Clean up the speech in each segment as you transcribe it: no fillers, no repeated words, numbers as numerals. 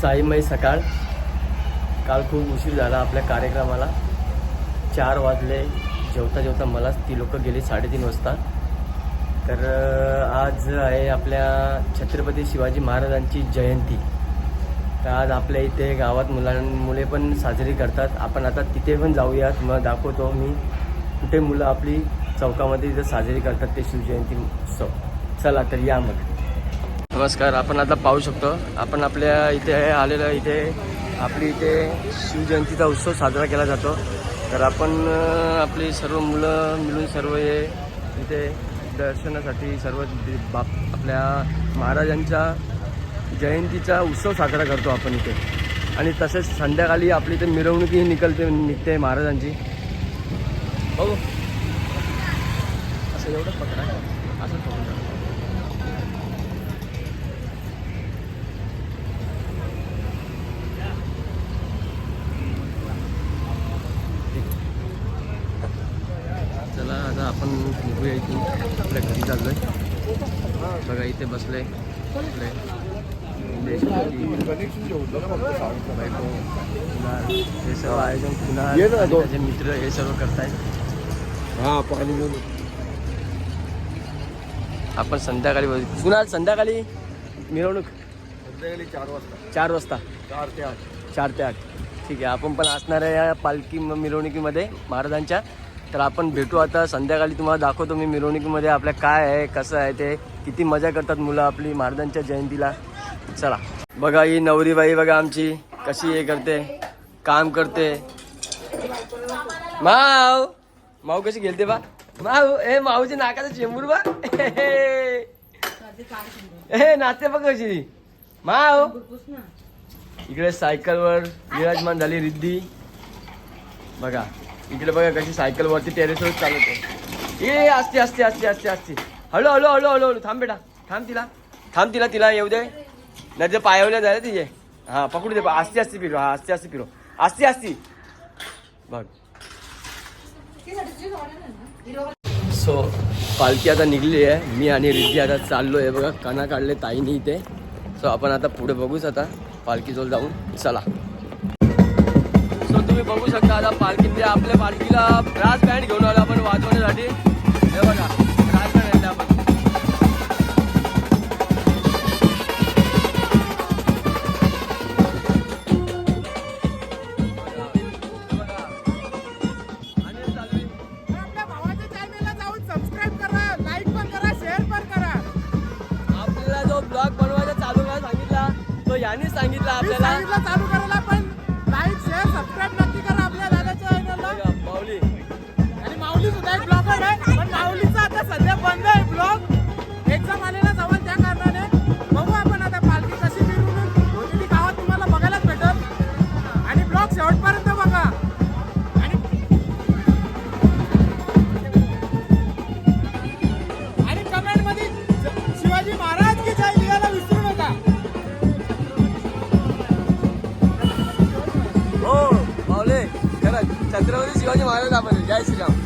साईमय सकाळ. काल खूप उशीर झाला आपल्या कार्यक्रमाला. 4 वाजले. जेवता जेवता मलाच ती लोक गेली 3:30 वाजता. तर आज आहे आपल्या छत्रपती शिवाजी महाराजांची जयंती. तर आज आपल्या इथे गावात मुले पण साजरी करतात. आपण आता तिथे पण जाऊयात. मग दाखवतो मी कुठे मुलं आपली चौकामध्ये इथं साजरी करतात ते शिवजयंती उत्सव. चला तर या मग. नमस्कार. आपण आता पाहू शकतो आपण आपल्या इथे आलेलं. इथे आपली इथे शिवजयंतीचा उत्सव साजरा केला जातो. तर आपण आपली सर्व मुलं मिळून सर्व हे इथे दर्शनासाठी सर्व आपल्या महाराजांच्या जयंतीचा उत्सव साजरा करतो आपण इथे. आणि तसेच संध्याकाळी आपली इथे मिरवणुकी निघते महाराजांची. हो असं एवढं पकडा असं पकडून टाका. चला आता आपण निघूया इथून. आपल्या घरी चाललोय. बघा इथे बसले आपले हे सर्व आयोजन पुन्हा त्याचे मित्र हे सर्व करतायत. हां पाणी घेऊन आपण संध्याकाळी पुन्हा संध्याकाळी मिरवणूक. संध्याकाळी 4 वाजता. 4 वाजता 4 ते 8. 4 ते 8 ठीक आहे. आपण पण असणार आहे या पालखी मिरवणुकीमध्ये महाराजांच्या. तर आपण भेटू आता संध्याकाळी. तुम्हाला दाखवतो मी मिरवणुकीमध्ये आपल्या काय आहे कसं आहे ते. किती मजा करतात मुलं आपली महाराजांच्या जयंतीला. चला बघा ही नवरीबाई बघा आमची कशी हे करते काम करते. माव माऊ कशी गेलते बा. माऊ ए माऊची नाकाचा चेंबूर बा. हे नाचते बघ कशी माव. इकडे सायकलवर विराजमान झाली रिद्धी. बघा इकडे बघा कशी सायकलवरती टेरेसवर चालवते. ए असते असते असते असते असते. हळू हळू हळू हळू हळू. थांब बेटा थांब तिला येऊ दे. नाही ते पायवल्या जायला तिचे. हां पकडू दे. असते असते फिरो. हा असते असते फिरो. असते असते बघ. सो पालखी आता निघली आहे. मी आणि रिद्धी आता चाललो आहे. बघा काना काढले ताईनी इथे. सो आपण आता पुढे बघूच आता पालखीजवळ जाऊन. चला. सो तुम्ही बघू शकता आता पालखीमध्ये आपल्या पालखीला ब्रास बँड घेऊन आलो आपण वाजवण्यासाठी. हे बघा ब्रास बँड आणले आपण. ब्लॉग बनवायचा चालू करायला सांगितला तो यांनी सांगितला आपल्याला चालू करायला. पण लाईक शेअर सबस्क्राईब नक्की करा आपल्या दादाच्या चॅनलला. माऊली आणि माऊली सुद्धा एक ब्लॉगर आहे. पण माऊलीचा आता सध्या बंद आहे ब्लॉग. एक्झाम आलेला जवळ त्या कारणाने. बघू आपण आता पालखी कशी मिरवणूक होती ती गावात तुम्हाला बघायलाच भेटल. आणि ब्लॉग शेवटपर्यंत बघा. आणि कमेंट मध्ये शिवाजी महाराज की जय लिहायला विसरू नका. हो माऊली खरंच छत्रपती शिवाजी महाराज आपण. जय श्रीराम.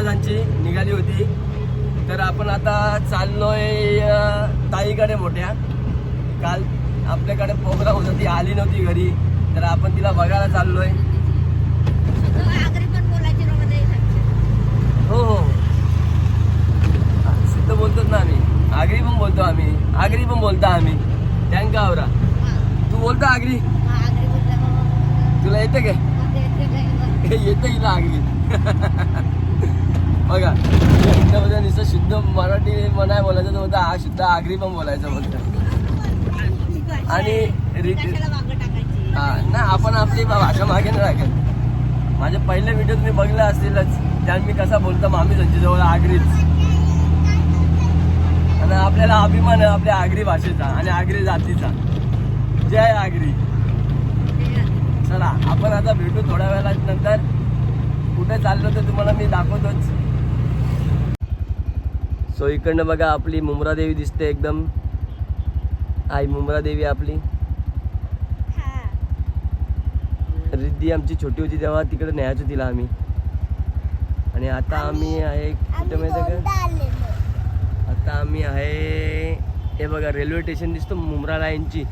महाराजांची निघाली होती. तर आपण आता चाललोय ताईकडे मोठ्या. काल आपल्याकडे प्रोग्राम होता, ती आली नव्हती घरी, तर आपण तिला बघायला चाललोय. हो हो सिद्ध बोलतोच ना आम्ही, आगरी पण बोलतो आम्ही, आगरी पण बोलतो आम्ही. थँक आवरा. तू बोलतो आगरी? तुला येतं काय? येतं हिला आगरी. बघा इथं नुसतं शुद्ध मराठी म्हणाय बोलायचं तर होता, हा शुद्ध आगरी पण बोलायचं बोलतो. आणि हा ना, आपण आपली भाषा मागे नाही राखत. माझे पहिले व्हिडिओ तुम्ही बघले असतीलच, त्यात मी कसा बोलतो मामी जवळ आगरीच. आणि आपल्याला अभिमान आहे आपल्या आगरी भाषेचा आणि आगरी जातीचा. जय आगरी. चला आपण आता भेटू थोड्या वेळा नंतर. कुठे चाललो तर तुम्हाला मी दाखवतोच. सो इकडनं बघा आपली मुंब्रा देवी दिसते एकदम. आई मुंब्रा देवी आपली. रिद्धी आमची छोटी होती तेव्हा तिकडे न्यायचो तिला आम्ही. आणि आता आम्ही आहे कुठे माहिती आहे का? आता आम्ही आहे हे बघा रेल्वे स्टेशन दिसतो मुंब्रा लाईनची.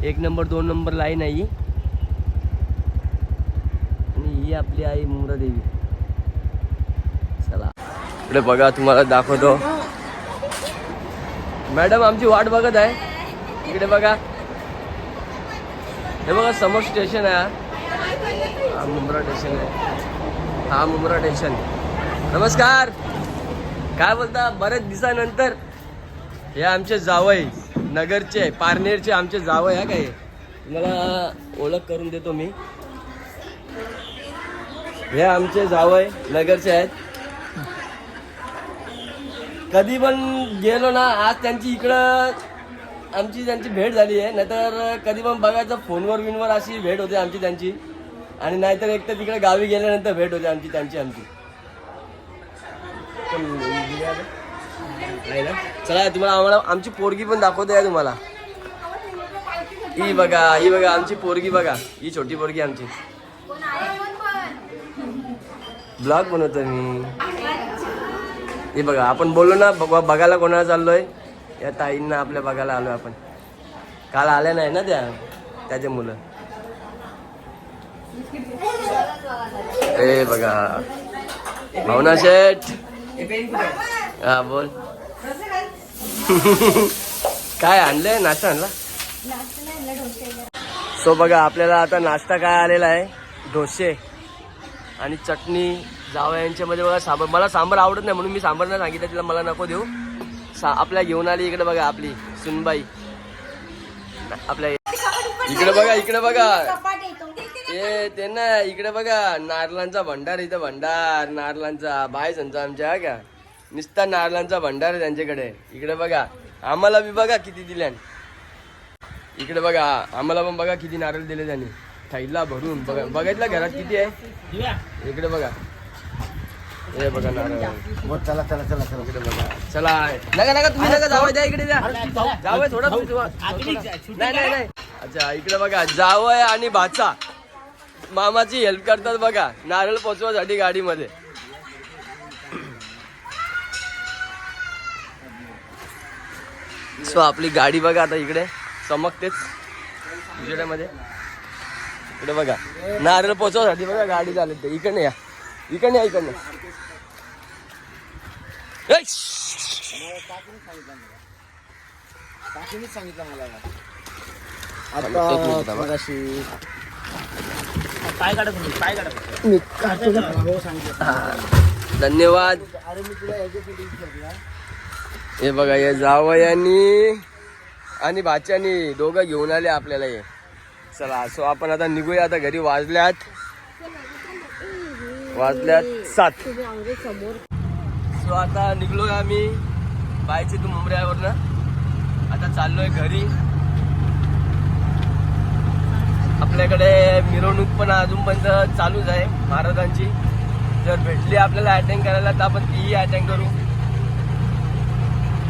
1 नंबर 2 नंबर लाईन आहे ही. आणि ही आपली आई मुंब्रा देवी. चला इकडे बघा तुम्हाला दाखवतो. मॅडम आमची वाट बघत आहे. इकडे बघा, हे बघा समोर स्टेशन आहे. हा मुंब्रा स्टेशन आहे. हा मुंब्रा स्टेशन. नमस्कार. काय बोलता? बरेच दिवसानंतर. हे आमचे जावई नगरचे पारनेरचे आमचे जावई आहे काय. तुम्हाला ओळख करून देतो मी. हे आमचे जावई नगरचे आहेत. कधी पण गेलो ना, आज त्यांची इकडं आमची त्यांची भेट झाली आहे. नाहीतर कधी पण बघायचं फोनवर विनवर अशी भेट होते आमची त्यांची. आणि नाहीतर एक तर तिकडे गावी गेल्यानंतर भेट होते आमची त्यांची. चला तुम्हाला आम्हाला आमची पोरगी पण दाखवते आहे तुम्हाला. ही बघा, ही बघा आमची पोरगी बघा. ही छोटी पोरगी आमची. ब्लॉग बनवतो मी. हे बघा आपण बोललो ना बघायला कोणाला चाललोय. या ताईंना आपल्या बघायला आलोय आपण. काल आल्या नाही ना त्याचे मुलं. ए बघा भावना शेठ. हा बोल. काय आणलंय? नाश्ता आणला. सो बघा आपल्याला आता नाश्ता काय आलेला आहे. डोसे आणि चटणी. जावयांच्यामध्ये बघा सांबार. मला सांबार आवडत नाही म्हणून मी सांबार नाही सांगितलं तिला, मला नको देऊ. आपल्या घेऊन आली. इकडे बघा आपली सुनबाई. आपल्या इकडे बघा, इकडे बघा. ते ना इकडे बघा नारळांचा भंडार. इथं भंडार नारळांचा बाय संचा आमच्या का निस्ता नारळांचा भंडार आहे त्यांच्याकडे. इकडे बघा आम्हाला बी बघा किती दिल्यान. इकडे बघा आम्हाला पण बघा किती नारळ दिले त्यांनी थैला भरून. बघा बघितलं घरात किती आहे. इकडे बघा हे बघा नारळ. चला चला चला चला इकडे बघा. चला नका नका तुम्ही नका जावं द्या. इकडे द्या जावं थोडा. नाही नाही नाही. अच्छा इकडे बघा जावय आणि भाचा मामाची हेल्प करतात बघा नारळ पोचवासाठी गाडीमध्ये. सो आपली गाडी बघा आता इकडे चमकतेच उजेडामध्ये. इकडे बघा नारळ पोचवासाठी बघा गाडी चालत. इकडे या, इकडे या, इकडे. सांगितलं मला काय काढत काय काढत. धन्यवाद. हे बघा हे जावयानी आणि भाच्यानी दोघं घेऊन आले आपल्याला हे. चला सो आपण आता निघूया. आता घरी वाजल्यात 7. सो आता निघलोय आम्ही बायची तू मुंबऱ्यावरनं. आता चाललोय घरी. आपल्याकडे मिरवणूक पण अजूनपर्यंत चालूच आहे महाराजांची. जर भेटली आपल्याला अटेंड करायला तर आपण तीही अटेंड करू.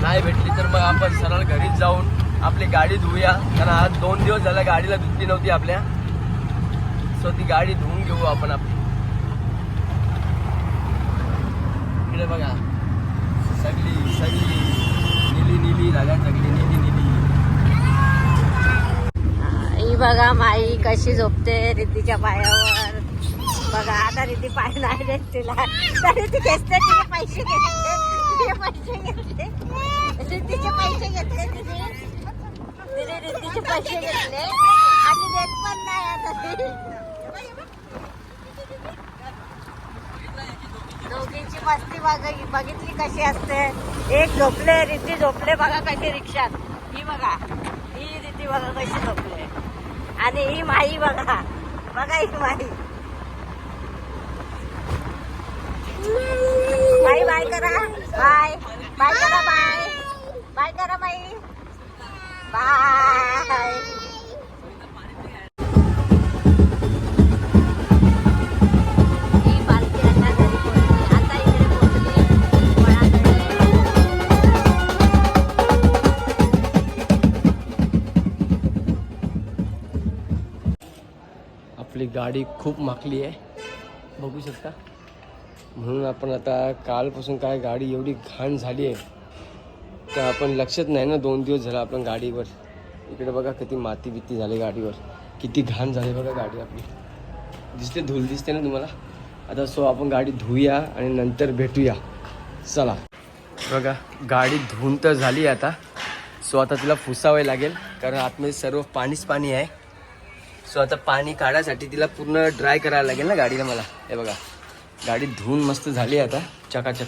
नाही भेटली तर मग आपण सरळ घरीच जाऊन आपली गाडी धुवूया. कारण आज 2 दिवस झाला गाडीला धुतली नव्हती आपल्या. सो ती गाडी धुवून घेऊ आपण आपली. इकडे बघा सगळी सगळी नीली नीली जागा सगळी नीली नीली. ही बघा माई कशी झोपते रिद्धीच्या पायावर. बघा आता रिद्धी पाय नाही देत तिला तरी ती घेतते. तिचे पैसे घेतले, तिचे पैसे घेतले, रिद्धीचे पैसे घेतले तिने रिद्धीचे पैसे घेतले आणि देत पण नाही आता ती. दोघींची मस्ती बघितली कशी असते. एक झोपले रिद्धी झोपले बघा कशी रिक्षात. ही बघा ही रिद्धी बघा कशी झोपले आणि ही माई बघा बघा ही माई. बाय बाय करा बाय बाय करा बाय बाय करा बाई बाय. ही पालखी आता घरी पोहोचली. आता इकडे पोहोचली वडाकडे. आपली गाडी खूप माकली आहे बघू शकता. म्हणून आपण आता कालपासून काय गाडी एवढी घाण झाली आहे तर आपण लक्षात नाही ना. 2 दिवस झाला आपण गाडीवर. इकडे बघा किती माती बित्ती झाली गाडीवर. किती घाण झाली बघा गाडी आपली. दिसते धूल दिसते ना तुम्हाला. आता सो आपण गाडी धुऊया आणि नंतर भेटूया. चला बघा गाडी धुवून तर झाली आता. सो आता तिला पुसावे लागेल कारण आतमध्ये सर्व पाणीच पाणी आहे. सो आता पाणी काढायसाठी तिला पूर्ण ड्राय करायला लागेल ना गाडीला मला. हे बघा गाडी धुवून मस्त झाली आता चकाचक.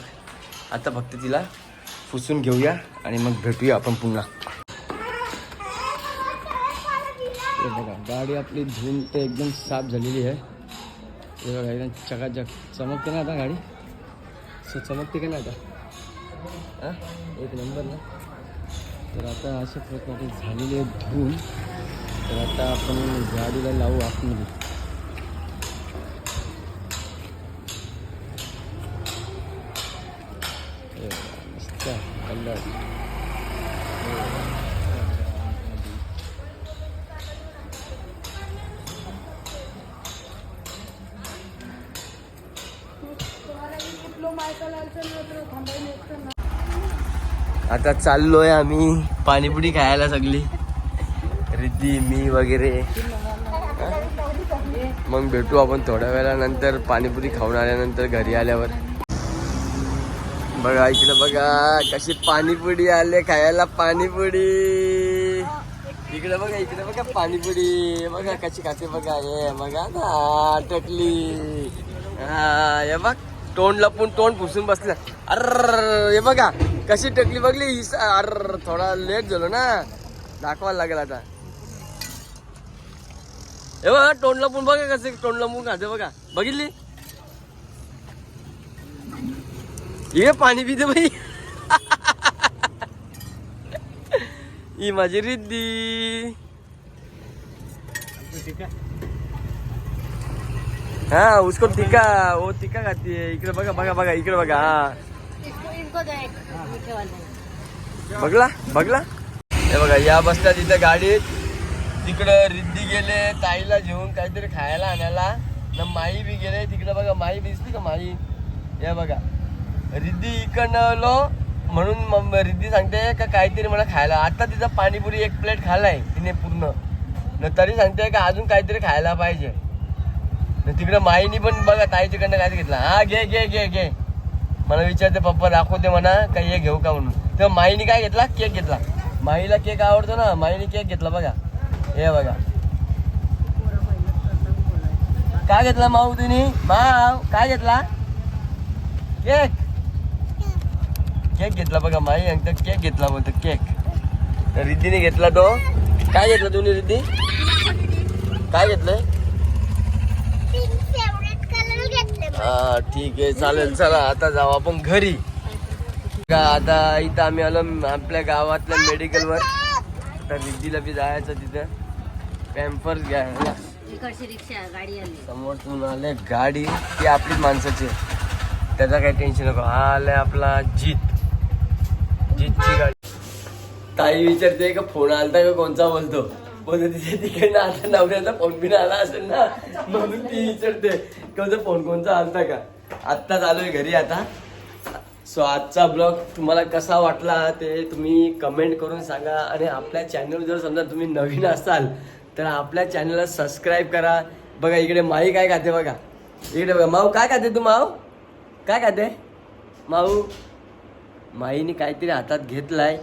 आता फक्त तिला पुसून घेऊया आणि मग भेटूया आपण पुन्हा. हे बघा गाडी आपली धुवून ते एकदम साफ झालेली आहे. हे बघा एकदम चकाचक चमकते ना आता गाडी. सो चमकते का ना आता. हां एक नंबर ना. तर आता अशा प्रकारे झालेली आहे धुवून. तर आता आपण गाडीला लावू आतमध्ये. मस्त कलर. आता चाललोय आम्ही पाणीपुरी खायला सगळी रिद्धी मी वगैरे. मग भेटू आपण थोड्या वेळानंतर पाणीपुरी खाऊन आल्यानंतर घरी आल्यावर. बघा इकडे बघा कशी पाणीपुरी आले खायला. पाणीपुरी इकडे बघा पाणीपुरी बघा कशी खाते बघा. हे बघा ना टकली. हा हे बघ तोंड लपून तोंड पुसून बसलं. अर हे बघा कशी टकली बघली. अर थोडा लेट झालो ना दाखवायला लागेल आता. हे बघा तोंड लपून बघा कसे तोंड लपून खाते बघा. बघितली ये पाणी पिते बाई. ही माझी रिद्धी. हाँ उसको टिका वो टिका खाती है. इकडे बघा बघा बघा इकडे बघा. बघला बघला. हे बघा या बसल्या तिथे गाडीत. तिकडं रिद्धी गेले ताईला घेऊन काहीतरी खायला आणायला. ना माई बी गेले तिकडे बघा. माई दिसली का माई. हे बघा रिद्धी इकडनं आलो म्हणून रिद्धी सांगते का काहीतरी मला खायला. आता तिचा पाणीपुरी 1 प्लेट खाल्लाय तिने पूर्ण. न तरी सांगते का अजून काहीतरी खायला पाहिजे. तिकडे माईनी पण बघा ताईच्याकडनं काय घेतला. हा घे घे घे घे. मला विचारते पप्पा दाखवते म्हणा काही हे घेऊ का म्हणून. तेव्हा माईनी काय घेतला केक घेतला. माईला केक आवडतो ना. माईने केक घेतला बघा. हे बघा काय घेतला माऊ तुम्ही. माव काय घेतला. केक केक घेतला बघा. माई अंक केक घेतला बोलतो केक. तर रिद्धीने घेतला तो. काय घेतलं तुम्ही रिद्धी. काय घेतलंय. हा ठीक आहे चालेल. चला आता जाऊ आपण घरी. आता इथं आम्ही आलो आपल्या गावातल्या मेडिकलवर. तर रिद्धीला बी जायचं तिथं पॅम्पर्स घ्यायला. रिक्षा गाडी आली समोरून आले गाडी. ती आपलीच माणसाची. त्याचा काही टेन्शन नको. हा आलाय आपला जीतची गाडी. ताई विचारते का फोन आलता का कोणचा बोलतो. तिच्या तिकडनं आता नवऱ्याचा फोन बिन आला असेल ना म्हणून ती विचारते कोणता फोन कोणचा आलता का. आत्ताच आलोय घरी. आता सो आजचा ब्लॉग तुम्हाला कसा वाटला ते तुम्ही कमेंट करून सांगा. आणि आपल्या चॅनल जर समजा तुम्ही नवीन असाल तर आपल्या चॅनलला सबस्क्राईब करा. बघा इकडे माई काय खाते बघा. इकडे बघा माऊ काय खाते. तू माऊ काय खाते. माऊ माईने काहीतरी हातात घेतलाय.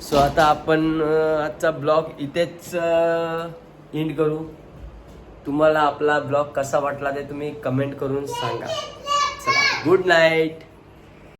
सो आता आपण आजचा ब्लॉग इथेच एंड करू. तुम्हाला आपला ब्लॉग कसा वाटला ते तुम्ही कमेंट करून सांगा. चला गुड नाईट.